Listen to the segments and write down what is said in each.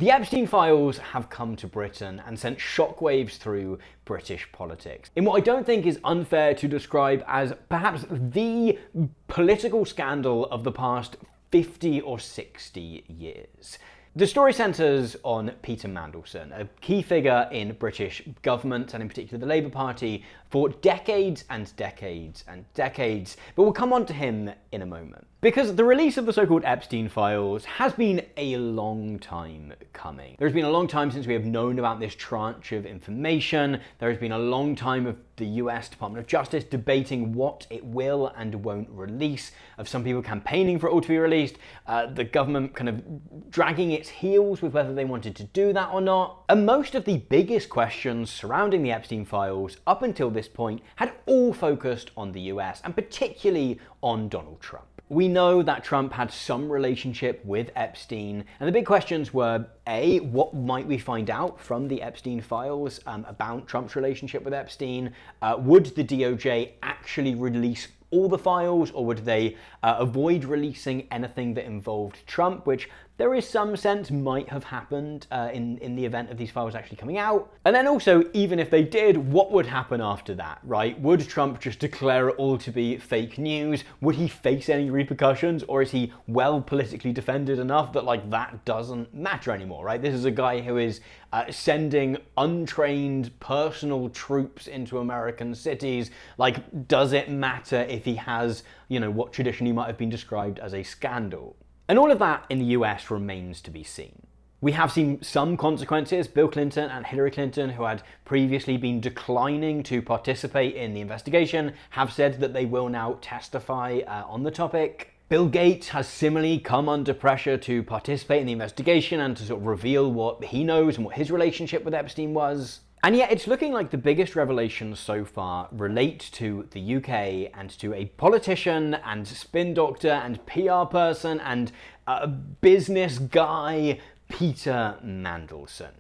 The Epstein files have come to Britain and sent shockwaves through British politics in what I don't think is unfair to describe as perhaps the political scandal of the past 50 or 60 years. The story centres on Peter Mandelson, a key figure in British government and in particular the Labour Party for decades and decades and decades, but we'll come on to him in a moment. Because the release of the so-called Epstein files has been a long time coming. There's been a long time since we have known about this tranche of information. There has been a long time of the US Department of Justice debating what it will and won't release, of some people campaigning for it all to be released, the government kind of dragging its heels with whether they wanted to do that or not. And most of the biggest questions surrounding the Epstein files up until this point had all focused on the US, and particularly on Donald Trump. We know that Trump had some relationship with Epstein, and the big questions were, A, what might we find out from the Epstein files about Trump's relationship with Epstein? Would the DOJ actually release all the files, or would they avoid releasing anything that involved Trump, which there is some sense might have happened in the event of these files actually coming out? And then also, even if they did, what would happen after that, right? Would Trump just declare it all to be fake news? Would he face any repercussions, or is he well politically defended enough that like that doesn't matter anymore, right? This is a guy who is sending untrained personal troops into American cities. Like, does it matter if he has, what traditionally might have been described as a scandal? And all of that in the US remains to be seen. We have seen some consequences. Bill Clinton and Hillary Clinton, who had previously been declining to participate in the investigation, have said that they will now testify on the topic. Bill Gates has similarly come under pressure to participate in the investigation and to sort of reveal what he knows and what his relationship with Epstein was. And yet it's looking like the biggest revelations so far relate to the UK and to a politician and spin doctor and PR person and business guy, Peter Mandelson,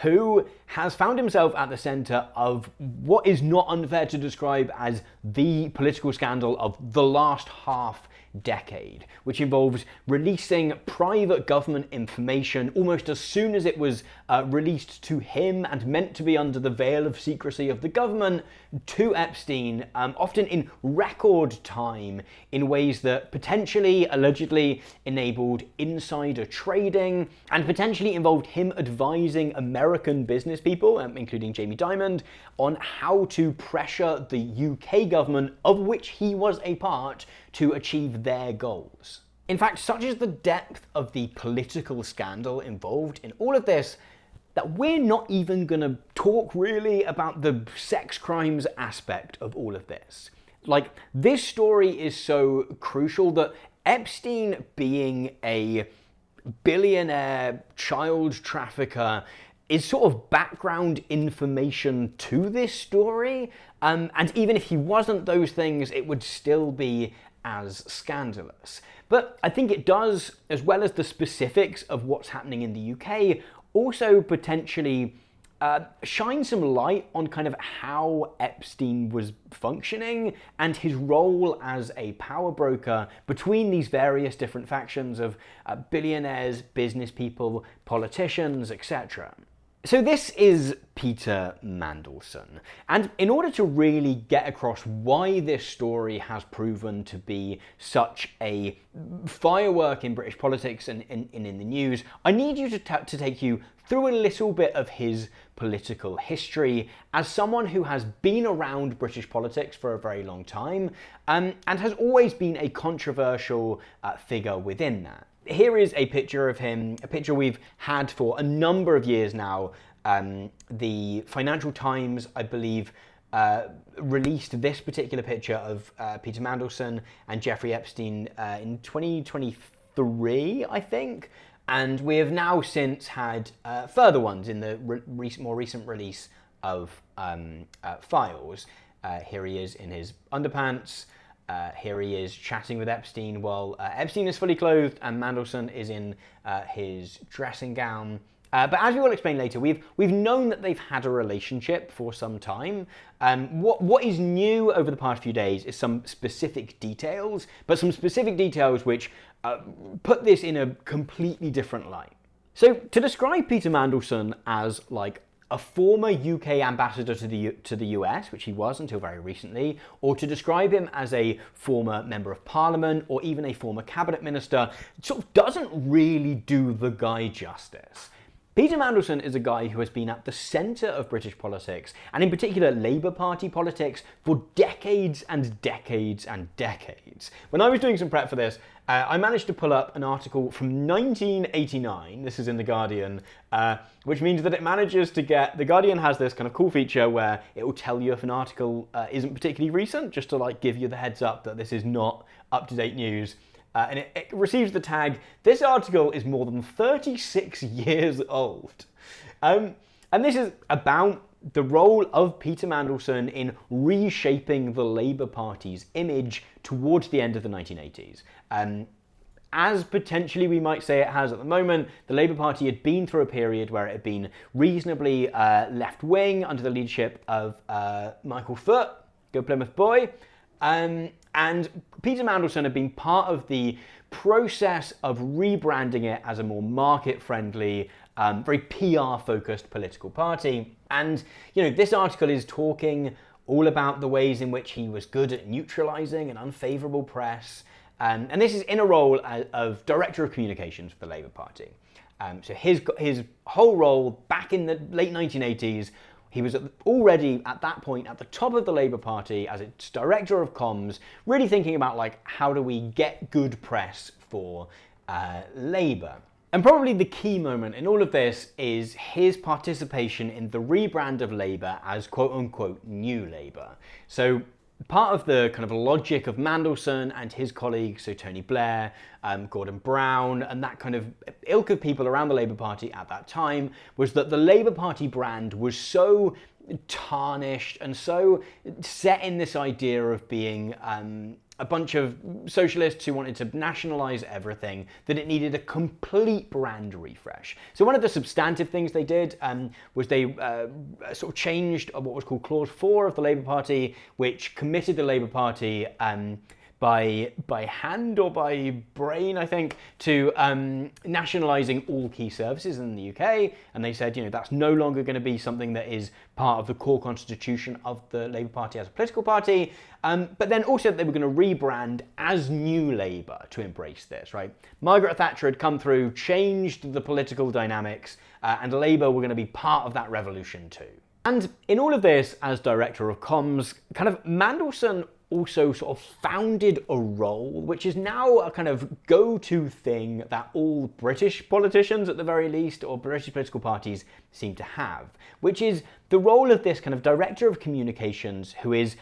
who has found himself at the centre of what is not unfair to describe as the political scandal of the last half decade, which involves releasing private government information almost as soon as it was released to him and meant to be under the veil of secrecy of the government to Epstein, often in record time, in ways that potentially, allegedly, enabled insider trading and potentially involved him advising American business people, including Jamie Dimon, on how to pressure the UK government, of which he was a part, to achieve their goals. In fact, such is the depth of the political scandal involved in all of this that we're not even going to talk really about the sex crimes aspect of all of this. Like, this story is so crucial that Epstein, being a billionaire child trafficker, is sort of background information to this story. And even if he wasn't those things, it would still be as scandalous. But I think it does, as well as the specifics of what's happening in the UK, also potentially shine some light on kind of how Epstein was functioning and his role as a power broker between these various different factions of billionaires, business people, politicians, etc. So this is Peter Mandelson, and in order to really get across why this story has proven to be such a firework in British politics and in the news, I need you to take you through a little bit of his political history as someone who has been around British politics for a very long time and has always been a controversial figure within that. Here is a picture of him, a picture we've had for a number of years now. The Financial Times, I believe, released this particular picture of Peter Mandelson and Jeffrey Epstein in 2023, I think. And we have now since had further ones in the more recent release of files. Here he is in his underpants. Here he is chatting with Epstein while Epstein is fully clothed and Mandelson is in his dressing gown. But as we will explain later, we've known that they've had a relationship for some time. What is new over the past few days is some specific details, but some specific details which put this in a completely different light. So to describe Peter Mandelson as like a former UK ambassador to the US, which he was until very recently, or to describe him as a former member of parliament or even a former cabinet minister, sort of doesn't really do the guy justice. Peter Mandelson is a guy who has been at the centre of British politics, and in particular Labour Party politics, for decades and decades and decades. When I was doing some prep for this, I managed to pull up an article from 1989, this is in The Guardian, which means that it manages to get, The Guardian has this kind of cool feature where it will tell you if an article isn't particularly recent, just to like give you the heads up that this is not up-to-date news. And it receives the tag, this article is more than 36 years old. And this is about the role of Peter Mandelson in reshaping the Labour Party's image towards the end of the 1980s. As potentially we might say it has at the moment, the Labour Party had been through a period where it had been reasonably left-wing under the leadership of Michael Foot, go Plymouth boy. And Peter Mandelson had been part of the process of rebranding it as a more market-friendly, very PR-focused political party. And, you know, this article is talking all about the ways in which he was good at neutralising an unfavourable press. And this is in a role of Director of Communications for the Labour Party. So his whole role back in the late 1980s, he was already at that point at the top of the Labour Party as its director of comms, really thinking about like how do we get good press for Labour. And probably the key moment in all of this is his participation in the rebrand of Labour as quote-unquote New Labour. So part of the kind of logic of Mandelson and his colleagues, so Tony Blair, Gordon Brown, and that kind of ilk of people around the Labour Party at that time, was that the Labour Party brand was so tarnished and so set in this idea of being a bunch of socialists who wanted to nationalise everything, that it needed a complete brand refresh. So one of the substantive things they did was they sort of changed what was called Clause 4 of the Labour Party, which committed the Labour Party by hand or by brain, I think, to nationalising all key services in the UK. And they said, you know, that's no longer going to be something that is part of the core constitution of the Labour Party as a political party. But then also they were going to rebrand as New Labour to embrace this, right? Margaret Thatcher had come through, changed the political dynamics, and Labour were going to be part of that revolution too. And in all of this, as Director of Comms, kind of Mandelson also sort of founded a role which is now a kind of go-to thing that all British politicians at the very least, or British political parties, seem to have, which is the role of this kind of Director of Communications who is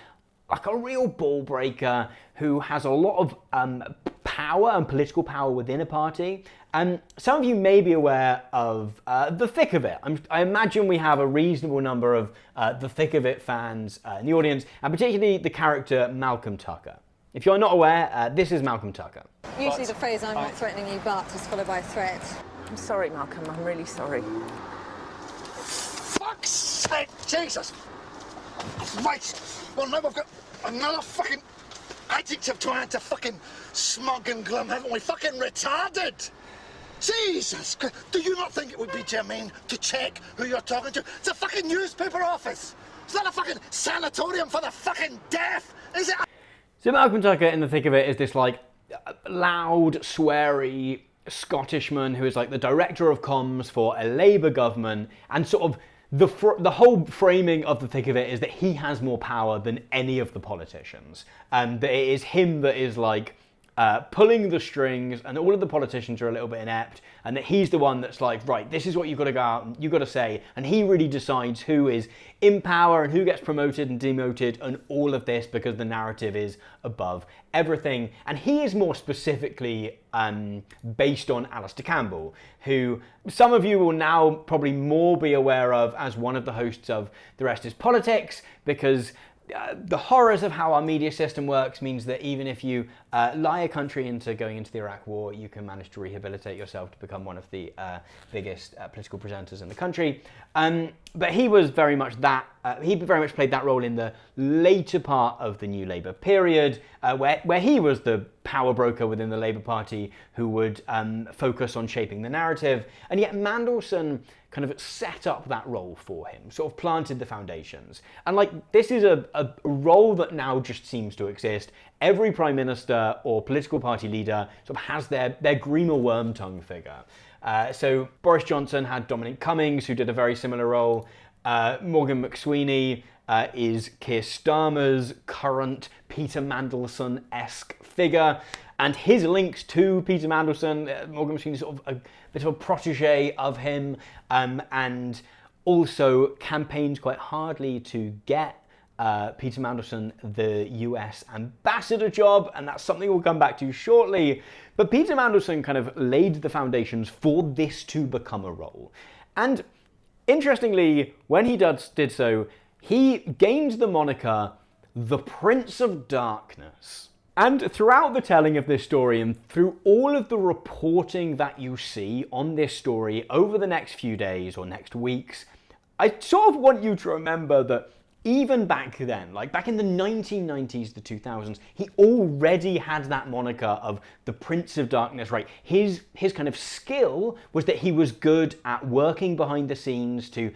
like a real ball breaker, who has a lot of power and political power within a party. Some of you may be aware of The Thick of It. I imagine we have a reasonable number of The Thick of It fans in the audience, and particularly the character Malcolm Tucker. If you're not aware, this is Malcolm Tucker. Usually the phrase, I'm not threatening you, but is followed by a threat. I'm sorry, Malcolm, I'm really sorry. Fuck's sake, Jesus! Right, well now we've got another fucking adjective to add to fucking smug and glum, haven't we? Fucking retarded! Jesus Christ, do you not think it would be germane to check who you're talking to? It's a fucking newspaper office! It's not a fucking sanatorium for the fucking deaf, is it? So Malcolm Tucker in The Thick of It is this like loud, sweary Scottishman who is like the Director of Comms for a Labour government, and sort of the whole framing of The Thick of It is that he has more power than any of the politicians. That it is him that is like pulling the strings, and all of the politicians are a little bit inept, and that he's the one that's like, right, this is what you've got to go out and you've got to say, and he really decides who is in power and who gets promoted and demoted and all of this, because the narrative is above everything. And he is more specifically based on Alistair Campbell, who some of you will now probably more be aware of as one of the hosts of The Rest is Politics, because the horrors of how our media system works means that even if you lie a country into going into the Iraq war, you can manage to rehabilitate yourself to become one of the biggest political presenters in the country. But he was very much that, he very much played that role in the later part of the New Labour period, where he was the power broker within the Labour Party who would focus on shaping the narrative. And yet Mandelson kind of set up that role for him, sort of planted the foundations. And like, this is a role that now just seems to exist. Every prime minister or political party leader sort of has their Green or Wormtongue figure. So Boris Johnson had Dominic Cummings, who did a very similar role. Morgan McSweeney is Keir Starmer's current Peter Mandelson-esque figure. And his links to Peter Mandelson, Morgan McSweeney is sort of a bit of a protege of him, and also campaigned quite hardly to get Peter Mandelson the US ambassador job, and that's something we'll come back to shortly. But Peter Mandelson kind of laid the foundations for this to become a role. And interestingly, when he did so, he gained the moniker the Prince of Darkness. And throughout the telling of this story and through all of the reporting that you see on this story over the next few days or next weeks, I sort of want you to remember that even back then, like back in the 1990s, the 2000s, he already had that moniker of the Prince of Darkness, right? His kind of skill was that he was good at working behind the scenes to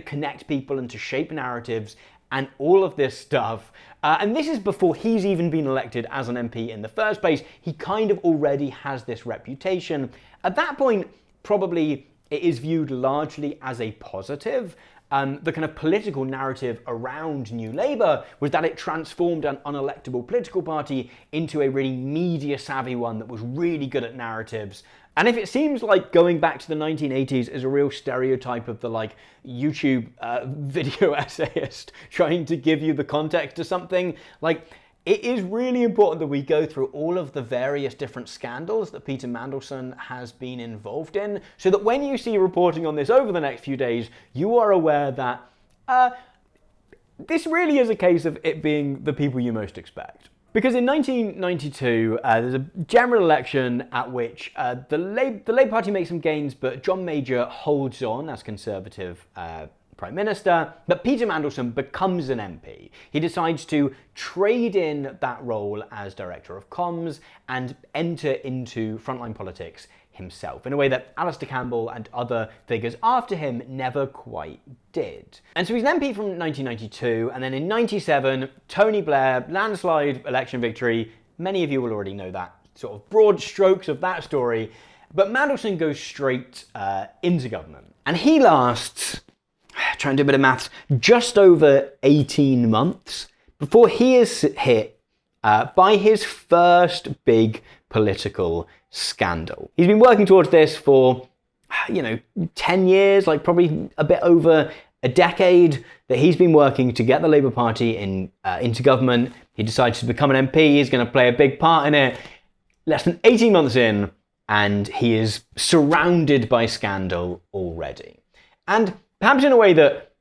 connect people and to shape narratives and all of this stuff. And this is before he's even been elected as an MP in the first place. He kind of already has this reputation. At that point, probably it is viewed largely as a positive. The kind of political narrative around New Labour was that it transformed an unelectable political party into a really media-savvy one that was really good at narratives. And if it seems like going back to the 1980s is a real stereotype of the like YouTube video essayist trying to give you the context to something, like it is really important that we go through all of the various different scandals that Peter Mandelson has been involved in, so that when you see reporting on this over the next few days, you are aware that this really is a case of it being the people you most expect. Because in 1992, there's a general election at which the Labour Party makes some gains, but John Major holds on as Conservative Prime Minister, but Peter Mandelson becomes an MP. He decides to trade in that role as Director of Comms and enter into frontline politics himself, in a way that Alistair Campbell and other figures after him never quite did. And so he's an MP from 1992, and then in 97, Tony Blair, landslide election victory. Many of you will already know that sort of broad strokes of that story, but Mandelson goes straight into government. And he lasts, trying to do a bit of maths, just over 18 months before he is hit by his first big political scandal. He's been working towards this for, 10 years, like probably a bit over a decade that he's been working to get the Labour Party into government. He decides to become an MP. He's going to play a big part in it. Less than 18 months in, and he is surrounded by scandal already. And perhaps in a way that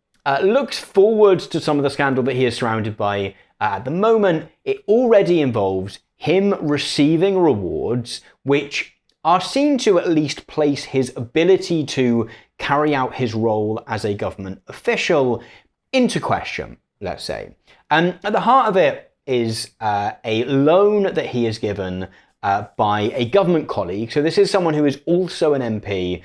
looks forward to some of the scandal that he is surrounded by at the moment, it already involves him receiving rewards which are seen to at least place his ability to carry out his role as a government official into question, let's say. And at the heart of it is a loan that he is given by a government colleague. So this is someone who is also an MP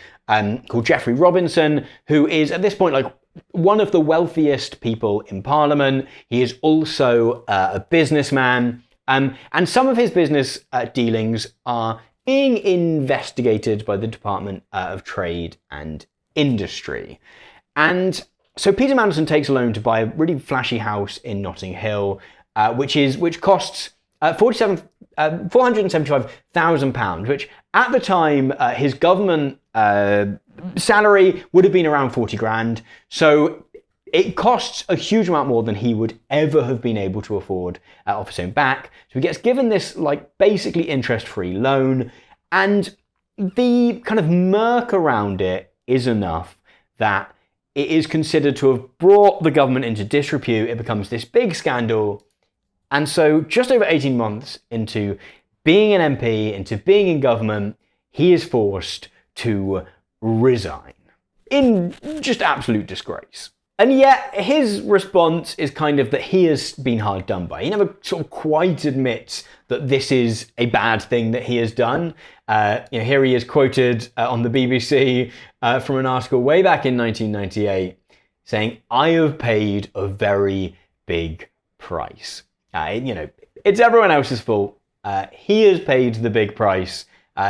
called Geoffrey Robinson, who is at this point like one of the wealthiest people in Parliament. He is also a businessman. And some of his business dealings are being investigated by the Department of Trade and Industry. And so Peter Mandelson takes a loan to buy a really flashy house in Notting Hill, which costs £475,000, which at the time his government salary would have been around 40 grand. So it costs a huge amount more than he would ever have been able to afford off his own back. So he gets given this like basically interest-free loan, and the kind of murk around it is enough that it is considered to have brought the government into disrepute. It becomes this big scandal. And so just over 18 months into being an MP, into being in government, he is forced to resign in just absolute disgrace. And yet his response is kind of that he has been hard done by. He never sort of quite admits that this is a bad thing that he has done. Here he is quoted on the BBC from an article way back in 1998 saying, "I have paid a very big price." It's everyone else's fault. He has paid the big price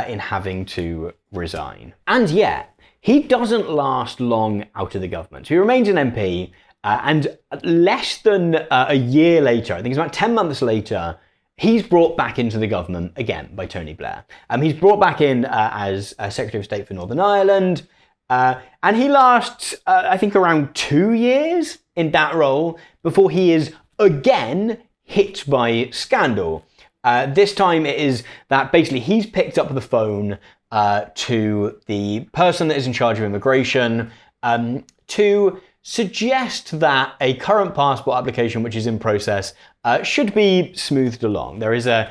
in having to resign. And yet, he doesn't last long out of the government. So he remains an MP, and less than a year later, I think it's about 10 months later, he's brought back into the government again by Tony Blair. He's brought back in as Secretary of State for Northern Ireland, and he lasts, I think, around 2 years in that role before he is again hit by scandal. This time it is that basically he's picked up the phone to the person that is in charge of immigration to suggest that a current passport application which is in process should be smoothed along. There is a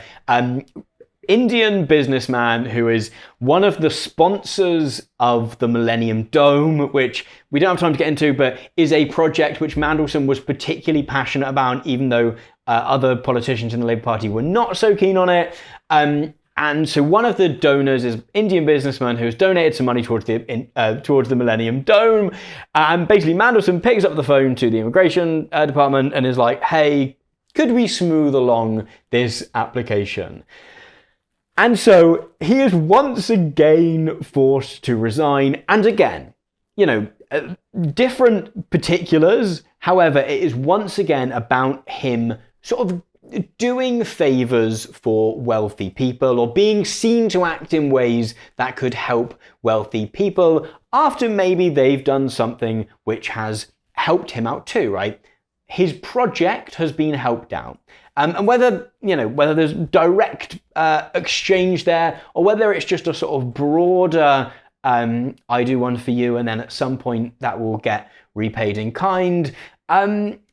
Indian businessman who is one of the sponsors of the Millennium Dome, which we don't have time to get into, but is a project which Mandelson was particularly passionate about, even though other politicians in the Labour Party were not so keen on it. And so one of the donors is an Indian businessman who has donated some money towards the Millennium Dome. And basically Mandelson picks up the phone to the immigration department and is like, "Hey, could we smooth along this application?" And so he is once again forced to resign. And again, different particulars. However, it is once again about him sort of doing favours for wealthy people or being seen to act in ways that could help wealthy people after maybe they've done something which has helped him out too, right? His project has been helped out. And whether there's direct exchange there or whether it's just a sort of broader I do one for you and then at some point that will get repaid in kind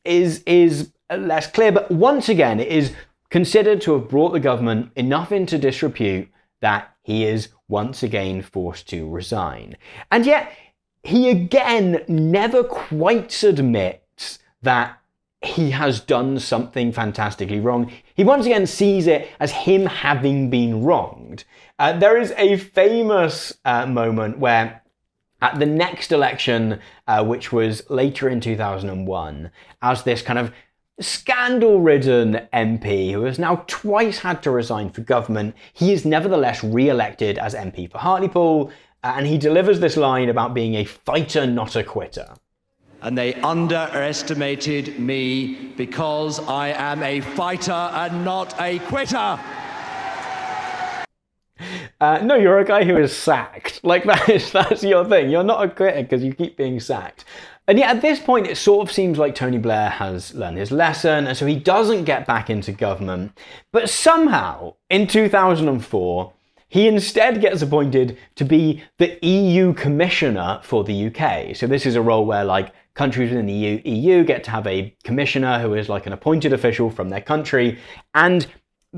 is less clear. But once again, it is considered to have brought the government enough into disrepute that he is once again forced to resign. And yet he again never quite admits that he has done something fantastically wrong. He once again sees it as him having been wronged. There is a famous moment where at the next election, which was later in 2001, as this kind of scandal-ridden MP who has now twice had to resign for government, he is nevertheless re-elected as MP for Hartlepool, and he delivers this line about being a fighter, not a quitter. And they underestimated me because I am a fighter and not a quitter. No, you're a guy who is sacked. Like that's your thing. You're not a quitter because you keep being sacked. And yet at this point, it sort of seems like Tony Blair has learned his lesson, and so he doesn't get back into government. But somehow, in 2004, he instead gets appointed to be the EU Commissioner for the UK. So this is a role where countries within the EU get to have a commissioner who is like an appointed official from their country. And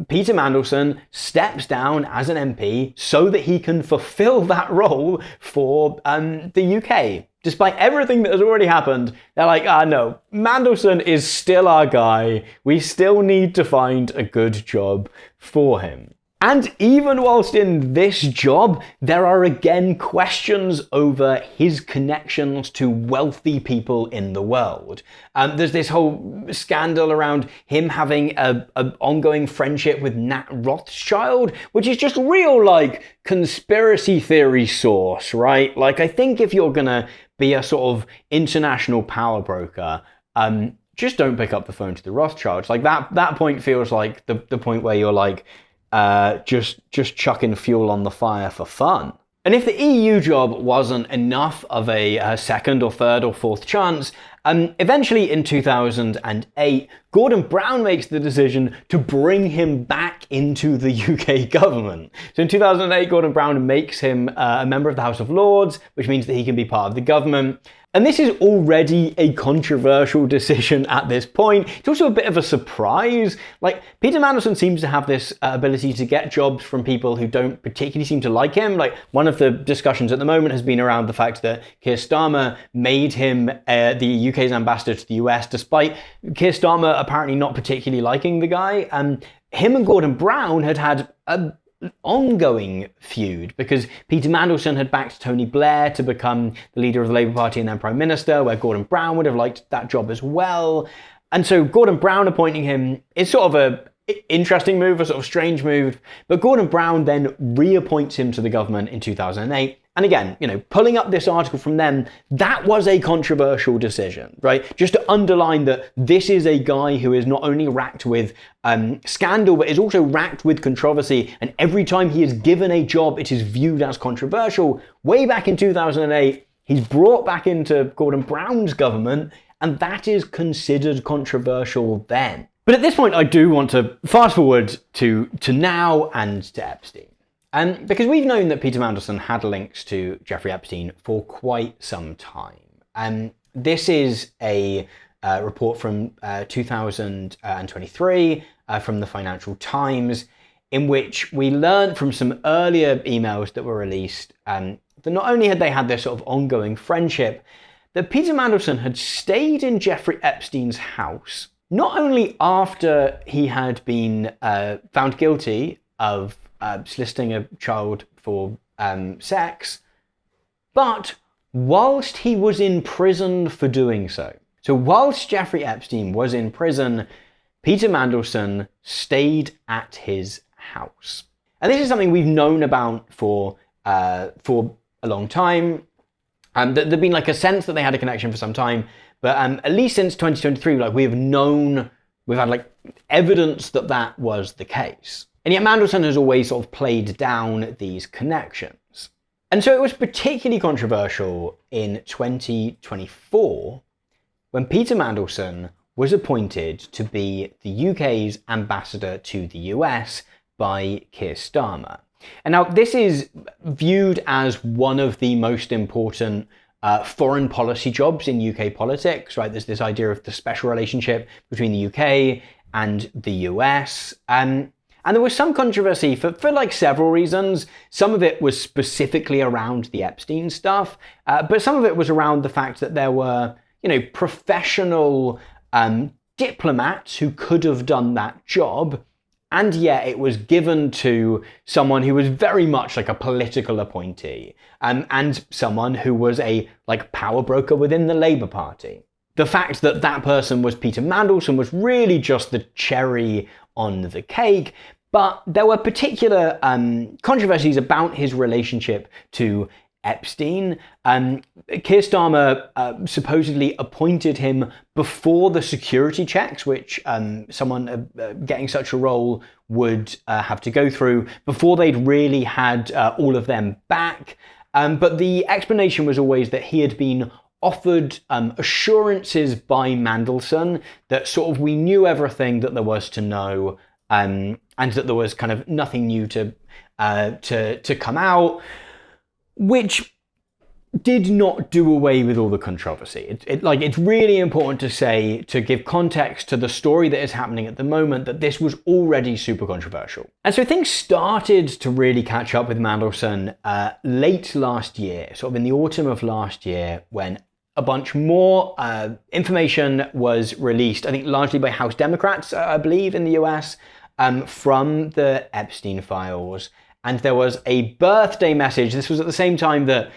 Peter Mandelson steps down as an MP so that he can fulfill that role for the UK. Despite everything that has already happened, they're like, no, Mandelson is still our guy. We still need to find a good job for him. And even whilst in this job, there are again questions over his connections to wealthy people in the world. There's this whole scandal around him having an ongoing friendship with Nat Rothschild, which is just real conspiracy theory source, right? I think if you're gonna be a sort of international power broker, just don't pick up the phone to the Rothschilds. That point feels like the point where you're just chucking fuel on the fire for fun. And if the EU job wasn't enough of a second or third or fourth chance, eventually in 2008, Gordon Brown makes the decision to bring him back into the UK government. So in 2008, Gordon Brown makes him a member of the House of Lords, which means that he can be part of the government. And this is already a controversial decision at this point. It's also a bit of a surprise. Like, Peter Mandelson seems to have this ability to get jobs from people who don't particularly seem to like him. Like, one of the discussions at the moment has been around the fact that Keir Starmer made him the UK's ambassador to the US, despite Keir Starmer apparently not particularly liking the guy. Him and Gordon Brown had a ongoing feud because Peter Mandelson had backed Tony Blair to become the leader of the Labour Party and then Prime Minister, where Gordon Brown would have liked that job as well. And so Gordon Brown appointing him is sort of a interesting move, a sort of strange move, but Gordon Brown then reappoints him to the government in 2008. And again, pulling up this article from them, that was a controversial decision, right? Just to underline that this is a guy who is not only racked with scandal, but is also racked with controversy. And every time he is given a job, it is viewed as controversial. Way back in 2008, he's brought back into Gordon Brown's government, and that is considered controversial then. But at this point, I do want to fast forward to now and to Epstein. Because we've known that Peter Mandelson had links to Jeffrey Epstein for quite some time. This is a report from 2023 from the Financial Times, in which we learned from some earlier emails that were released that not only had they had this sort of ongoing friendship, that Peter Mandelson had stayed in Jeffrey Epstein's house not only after he had been found guilty of soliciting a child for sex, but whilst he was in prison for doing so. So whilst Jeffrey Epstein was in prison, Peter Mandelson stayed at his house. And this is something we've known about for a long time. There'd been like a sense that they had a connection for some time, but at least since 2023, like we've had like evidence that that was the case. And yet Mandelson has always sort of played down these connections. And so it was particularly controversial in 2024 when Peter Mandelson was appointed to be the UK's ambassador to the US by Keir Starmer. And now this is viewed as one of the most important foreign policy jobs in UK politics, right? There's this idea of the special relationship between the UK and the US. And there was some controversy for like several reasons. Some of it was specifically around the Epstein stuff, but some of it was around the fact that there were, professional diplomats who could have done that job, and yet it was given to someone who was very much like a political appointee, and someone who was a like power broker within the Labour Party. The fact that that person was Peter Mandelson was really just the cherry on the cake, but there were particular controversies about his relationship to Epstein. Keir Starmer supposedly appointed him before the security checks, which someone getting such a role would have to go through, before they'd really had all of them back. But the explanation was always that he had been offered assurances by Mandelson that sort of we knew everything that there was to know, and that there was kind of nothing new to come out, which did not do away with all the controversy. It's really important to give context to the story that is happening at the moment, that this was already super controversial. And so things started to really catch up with Mandelson late last year, sort of in the autumn of last year, when a bunch more information was released, I think largely by House Democrats, I believe, in the US, from the Epstein files. And there was a birthday message. This was at the same time that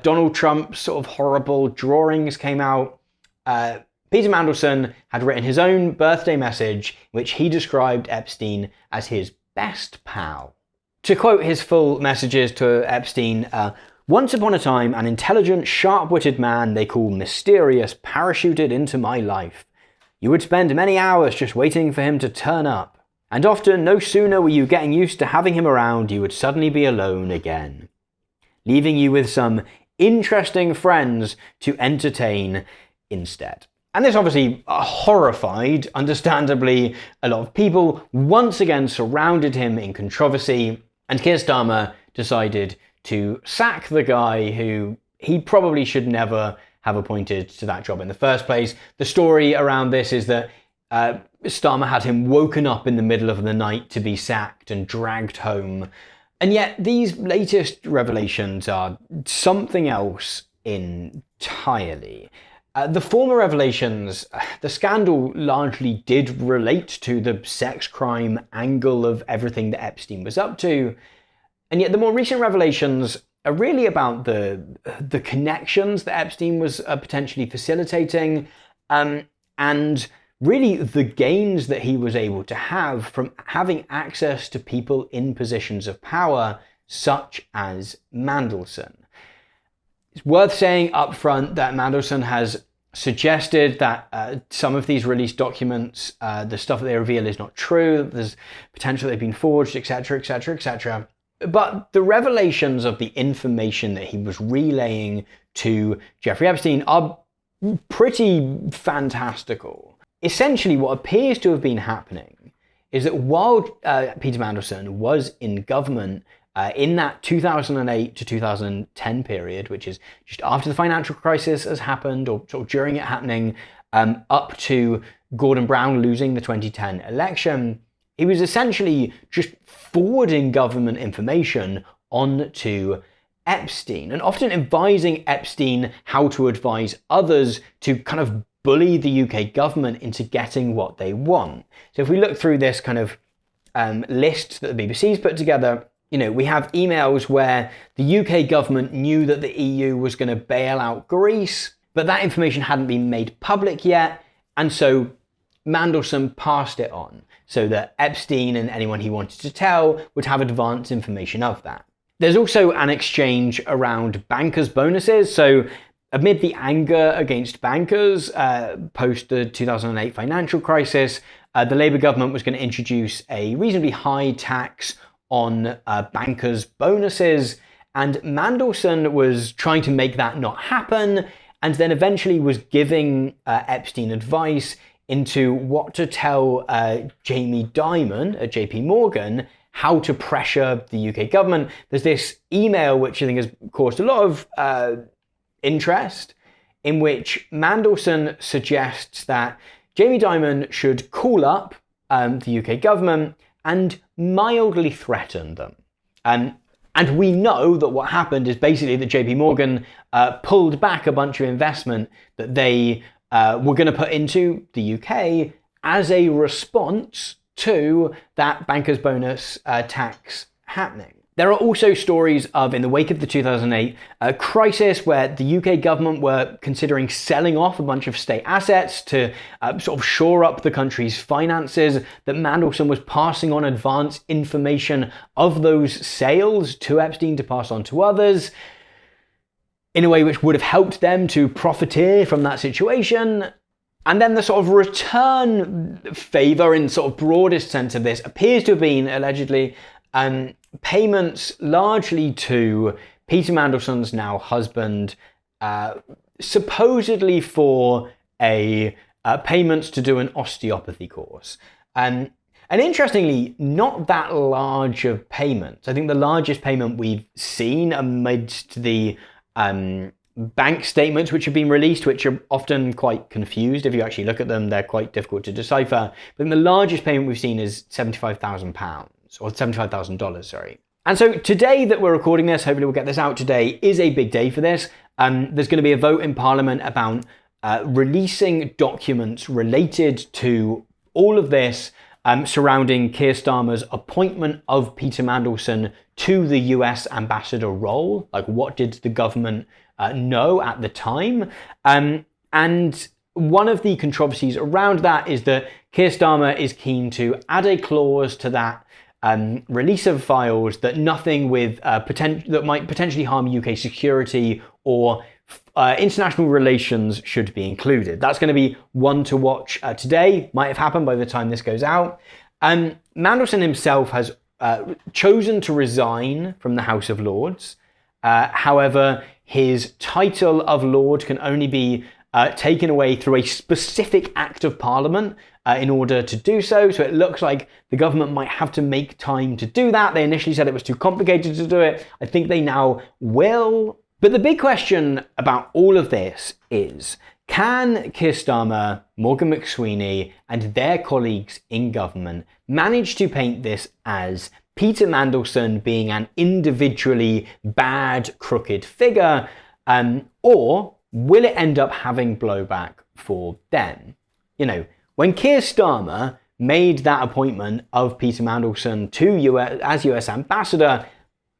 Donald Trump's sort of horrible drawings came out. Peter Mandelson had written his own birthday message, which he described Epstein as his best pal. To quote his full messages to Epstein, once upon a time, an intelligent, sharp-witted man they call Mysterious parachuted into my life. You would spend many hours just waiting for him to turn up. And often, no sooner were you getting used to having him around, you would suddenly be alone again, leaving you with some interesting friends to entertain instead. And this obviously horrified, understandably, a lot of people, once again surrounded him in controversy, and Keir Starmer decided to sack the guy who he probably should never have appointed to that job in the first place. The story around this is that Starmer had him woken up in the middle of the night to be sacked and dragged home. And yet these latest revelations are something else entirely. The former revelations, the scandal largely did relate to the sex crime angle of everything that Epstein was up to. And yet the more recent revelations are really about the connections that Epstein was potentially facilitating, and really the gains that he was able to have from having access to people in positions of power, such as Mandelson. It's worth saying up front that Mandelson has suggested that some of these released documents, the stuff that they reveal is not true, there's potential they've been forged, etc., etc., etc. But the revelations of the information that he was relaying to Jeffrey Epstein are pretty fantastical. Essentially, what appears to have been happening is that while Peter Mandelson was in government in that 2008 to 2010 period, which is just after the financial crisis has happened, or sort of during it happening, up to Gordon Brown losing the 2010 election, he was essentially just forwarding government information on to Epstein, and often advising Epstein how to advise others to kind of bully the UK government into getting what they want. So if we look through this kind of list that the BBC's put together, you know, we have emails where the UK government knew that the EU was going to bail out Greece, but that information hadn't been made public yet, and so Mandelson passed it on so that Epstein and anyone he wanted to tell would have advance information of that. There's also an exchange around bankers' bonuses. So amid the anger against bankers post the 2008 financial crisis, the Labour government was going to introduce a reasonably high tax on bankers' bonuses, and Mandelson was trying to make that not happen, and then eventually was giving Epstein advice into what to tell Jamie Dimon at JP Morgan, how to pressure the UK government. There's this email which I think has caused a lot of interest, in which Mandelson suggests that Jamie Dimon should call up the UK government and mildly threaten them. And we know that what happened is basically that JP Morgan pulled back a bunch of investment that they were going to put into the UK as a response to that bankers' bonus tax happening. There are also stories of, in the wake of the 2008 crisis, where the UK government were considering selling off a bunch of state assets to sort of shore up the country's finances, that Mandelson was passing on advance information of those sales to Epstein to pass on to others, in a way which would have helped them to profiteer from that situation. And then the sort of return favour, in sort of broadest sense of this, appears to have been, allegedly, payments largely to Peter Mandelson's now husband, supposedly for payments to do an osteopathy course. And interestingly, not that large of payments. I think the largest payment we've seen amidst the bank statements which have been released, which are often quite confused. If you actually look at them, they're quite difficult to decipher. But the largest payment we've seen is £75,000, or $75,000, sorry. And so today that we're recording this, hopefully we'll get this out today, is a big day for this. There's going to be a vote in Parliament about releasing documents related to all of this surrounding Keir Starmer's appointment of Peter Mandelson to the US ambassador role. Like, what did the government know at the time? And one of the controversies around that is that Keir Starmer is keen to add a clause to that release of files that nothing with that might potentially harm UK security or international relations should be included. That's going to be one to watch today. Might have happened by the time this goes out. Mandelson himself has chosen to resign from the House of Lords. However, his title of Lord can only be taken away through a specific Act of Parliament in order to do so. So it looks like the government might have to make time to do that. They initially said it was too complicated to do it. I think they now will But the big question about all of this is, can Keir Starmer, Morgan McSweeney, and their colleagues in government manage to paint this as Peter Mandelson being an individually bad, crooked figure, or will it end up having blowback for them? You know, when Keir Starmer made that appointment of Peter Mandelson to as US ambassador,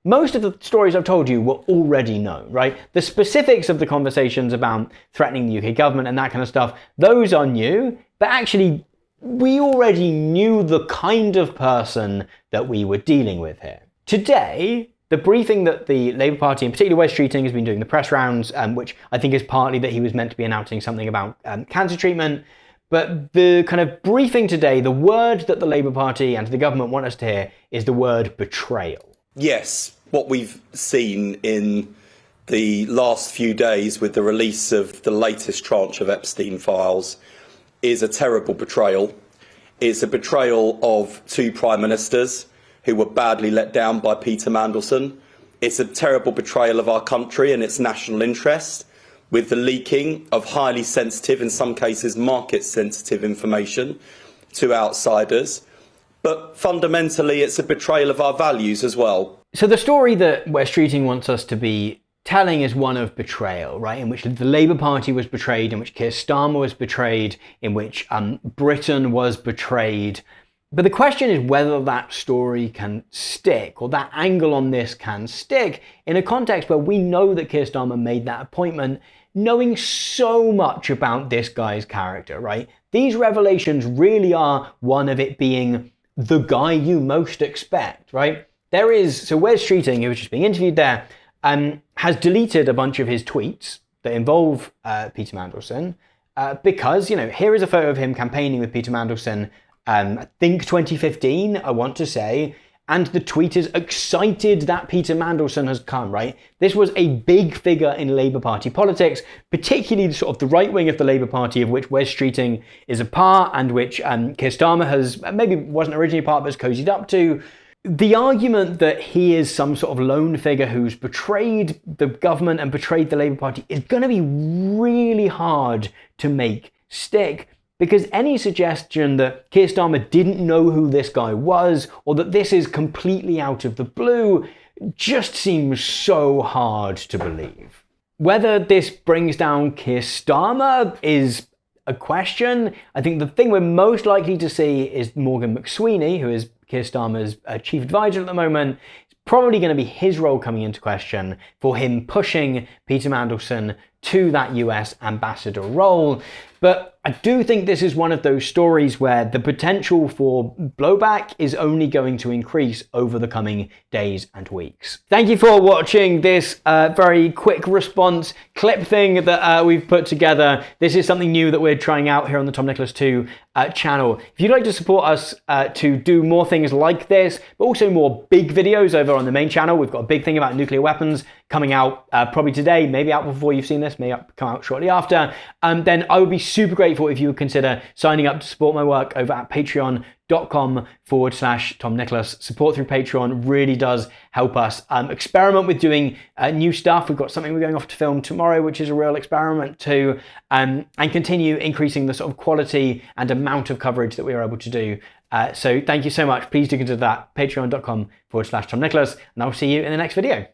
most of the stories I've told you were already known, right? The specifics of the conversations about threatening the UK government and that kind of stuff, those are new, but actually we already knew the kind of person that we were dealing with here. Today, the briefing that the Labour Party, and particularly Wes Streeting, has been doing the press rounds, which I think is partly that he was meant to be announcing something about cancer treatment, but the kind of briefing today, the word that the Labour Party and the government want us to hear is the word betrayal. Yes, what we've seen in the last few days with the release of the latest tranche of Epstein files is a terrible betrayal. It's a betrayal of two prime ministers who were badly let down by Peter Mandelson. It's a terrible betrayal of our country and its national interest, with the leaking of highly sensitive, in some cases market-sensitive information to outsiders. But fundamentally, it's a betrayal of our values as well. So the story that Wes Streeting wants us to be telling is one of betrayal, right? In which the Labour Party was betrayed, in which Keir Starmer was betrayed, in which Britain was betrayed. But the question is whether that story can stick, or that angle on this can stick, in a context where we know that Keir Starmer made that appointment knowing so much about this guy's character, right? These revelations really are one of it being the guy you most expect, right? So Wes Streeting, who was just being interviewed there, has deleted a bunch of his tweets that involve Peter Mandelson because, you know, here is a photo of him campaigning with Peter Mandelson, I think 2015, I want to say, and the tweet is excited that Peter Mandelson has come, right? This was a big figure in Labour Party politics, particularly sort of the right wing of the Labour Party, of which Wes Streeting is a part, and which Keir Starmer has, maybe wasn't originally a part, but has cozied up to. The argument that he is some sort of lone figure who's betrayed the government and betrayed the Labour Party is going to be really hard to make stick, because any suggestion that Keir Starmer didn't know who this guy was, or that this is completely out of the blue, just seems so hard to believe. Whether this brings down Keir Starmer is a question. I think the thing we're most likely to see is Morgan McSweeney, who is Keir Starmer's chief advisor at the moment. It's probably going to be his role coming into question for him pushing Peter Mandelson to that US ambassador role. But I do think this is one of those stories where the potential for blowback is only going to increase over the coming days and weeks. Thank you for watching this very quick response clip thing that we've put together. This is something new that we're trying out here on the Tom Nicholas 2 channel. If you'd like to support us to do more things like this, but also more big videos over on the main channel, we've got a big thing about nuclear weapons coming out probably today, maybe out before you've seen this, may come out shortly after, then I would be super grateful if you would consider signing up to support my work over at patreon.com/Tom Nicholas. Support through Patreon really does help us experiment with doing new stuff. We've got something we're going off to film tomorrow, which is a real experiment too, and continue increasing the sort of quality and amount of coverage that we are able to do. So thank you so much. Please do consider that, patreon.com/Tom Nicholas, and I'll see you in the next video.